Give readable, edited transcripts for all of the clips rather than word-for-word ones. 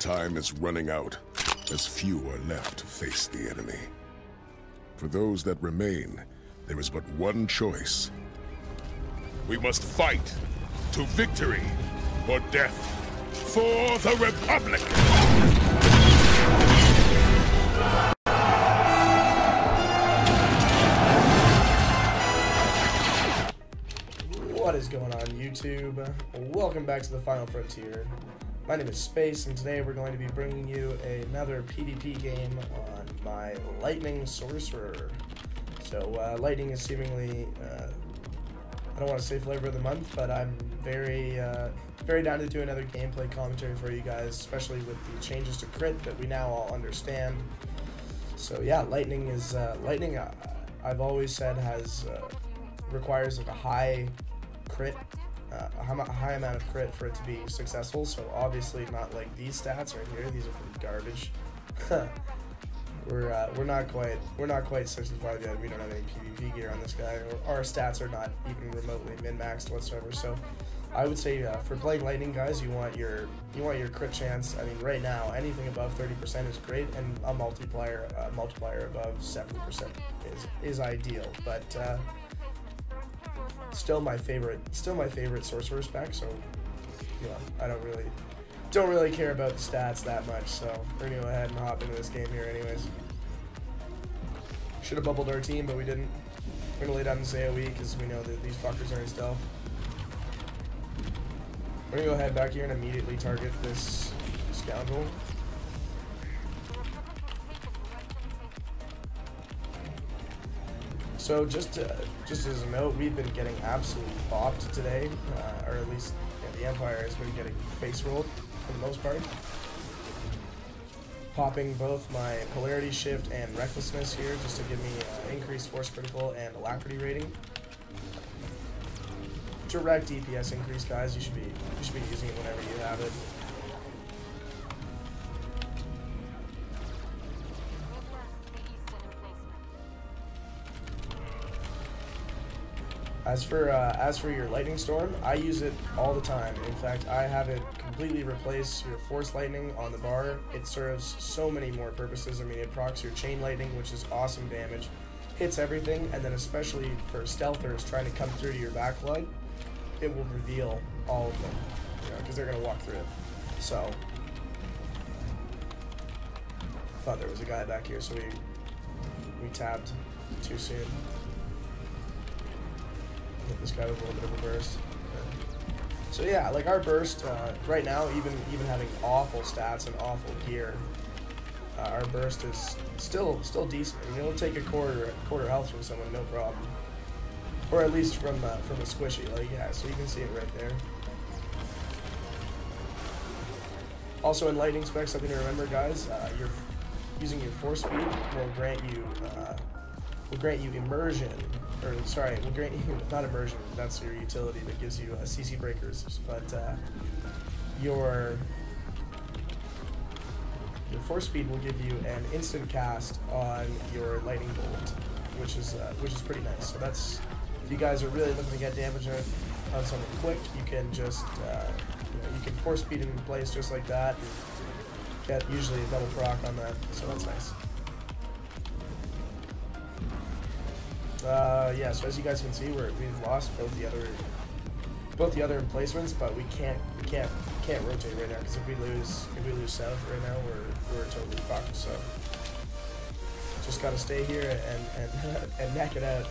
time is running out, as few are left to face the enemy. For those that remain, there is but one choice. We must fight to victory or death for the Republic! What is going on, YouTube? Welcome back to the Final Frontier. My name is Space, and today we're going to be bringing you another PvP game on my Lightning Sorcerer. So, Lightning is seemingly, I don't want to say flavor of the month, but I'm very down to do another gameplay commentary for you guys, especially with the changes to crit that we now all understand. So yeah, Lightning is, I've always said requires like a high crit, a high amount of crit for it to be successful. So obviously not like these stats right here. These are pretty garbage. We're not quite 65 yet. We don't have any PvP gear on this guy. Our stats are not even remotely min-maxed whatsoever. So I would say for playing Lightning, guys, you want your crit chance. I mean, right now anything above 30% is great, and a multiplier above 70% is ideal. But still my favorite sorcerer spec, so you know, I don't really care about the stats that much, so we're gonna go ahead and hop into this game here anyways. Should have bubbled our team, but we didn't. We're gonna lay down this AoE because we know that these fuckers are in stealth. We're gonna go ahead back here and immediately target this scoundrel. So just as a note, we've been getting absolutely bopped today, or at least the Empire has been getting face rolled for the most part. Popping both my polarity shift and recklessness here just to give me increased force critical and alacrity rating. Direct DPS increase, guys. You should be using it whenever you have it. As for your Lightning Storm, I use it all the time. In fact, I have it completely replace your Force Lightning on the bar. It serves so many more purposes. I mean, it procs your Chain Lightning, which is awesome damage, hits everything, and then especially for stealthers trying to come through to your backline, it will reveal all of them, you know, because they're gonna walk through it. So, thought there was a guy back here, so we tabbed too soon. Hit this guy with a little bit of a burst. So yeah, like our burst right now, even having awful stats and awful gear, our burst is still decent. I mean, it'll take a quarter health from someone, no problem, or at least from a squishy. Like, yeah, so you can see it right there. Also in Lightning specs, something to remember, guys, using your force speed will grant you immersion. Or sorry, will grant you, not immersion, that's your utility that gives you CC breakers, but your force speed will give you an instant cast on your lightning bolt, which is pretty nice. So that's, if you guys are really looking to get damage on something quick, you can just you can force speed in place just like that, and get usually a double proc on that, so that's nice. Yeah, so as you guys can see, we've lost both the other emplacements, but we can't rotate right now, because if we lose south right now, we're totally fucked. So just gotta stay here and neck it out.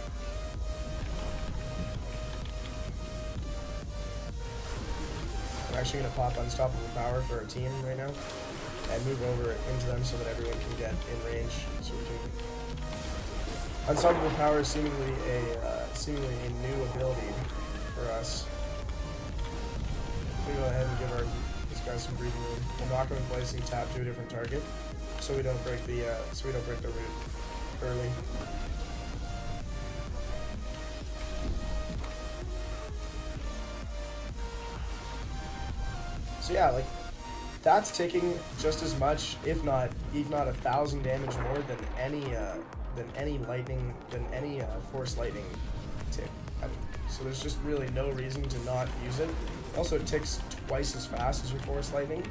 I'm actually gonna pop unstoppable power for our team right now and move over into them so that everyone can get in range, so we can. Unstoppable power is seemingly a new ability for us. We go ahead and give this guy some breathing room. We'll knock him in place and tap to a different target, so we don't break the root early. So yeah, like that's taking just as much, if not 1,000 damage more than any force lightning tick. So there's just really no reason to not use it. Also, it ticks twice as fast as your force lightning.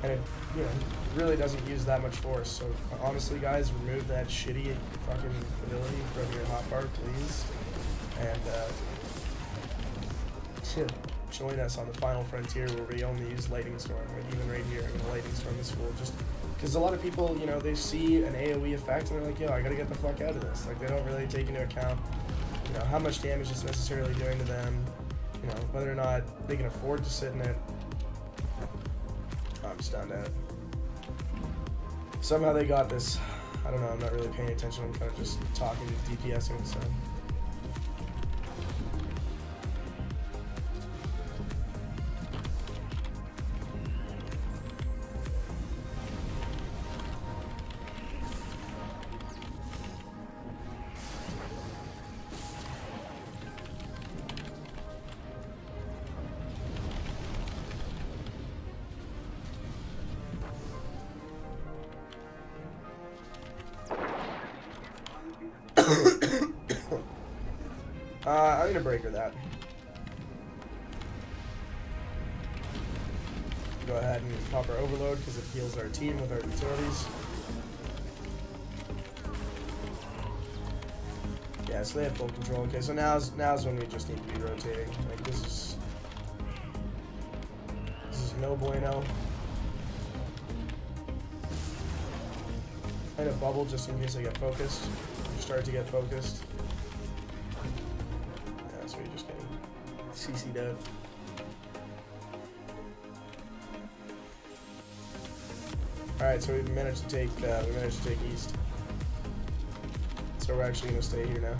and it, you know, really doesn't use that much force. So honestly, guys, remove that shitty fucking ability from your hotbar, please, and join us on the final frontier where we only use Lightning Storm. Like even right here, I'm gonna Lightning Storm this fool, just because a lot of people, you know, they see an AoE effect and they're like, yo, I gotta get the fuck out of this. Like they don't really take into account, you know, how much damage it's necessarily doing to them, you know, whether or not they can afford to sit in it. Oh, I'm stunned out. Somehow they got this. I don't know, I'm not really paying attention, I'm kind of just talking, DPSing, so. I'm gonna breaker that. Go ahead and pop our overload because it heals our team with our utilities. Yeah, so they have full control. Okay, so now's when we just need to be rotating. Like this is no bueno. I had a bubble just in case I get focused. Start to get focused. Yeah, so you're just getting CC'd out. Alright, so we managed to take east. So we're actually gonna stay here now.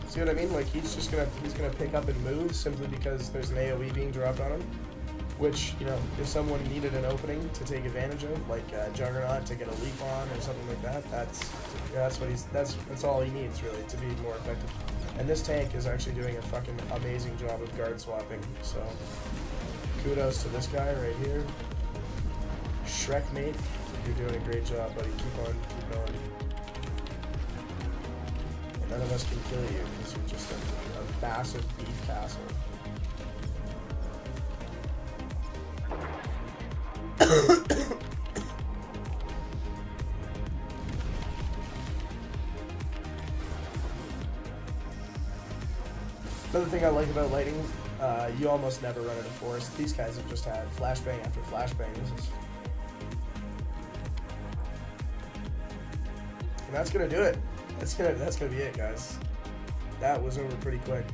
See what I mean? Like he's gonna pick up and move simply because there's an AoE being dropped on him. Which, you know, if someone needed an opening to take advantage of, like Juggernaut to get a leap on or something like that, that's all he needs really to be more effective. And this tank is actually doing a fucking amazing job of guard swapping. So kudos to this guy right here, Shrek mate. You're doing a great job, buddy. Keep going. And none of us can kill you because you're just a massive beef castle. Another thing I like about Lightning, you almost never run into force. These guys have just had flashbang after flashbang. And that's gonna do it. That's gonna be it, guys. That was over pretty quick.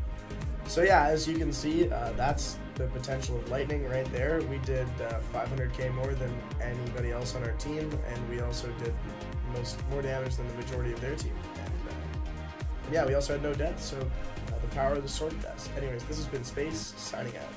So yeah, as you can see, that's the potential of Lightning right there. We did 500k more than anybody else on our team, and we also did more damage than the majority of their team. And yeah, we also had no death, so the power of the sword test. Anyways, this has been Space, signing out.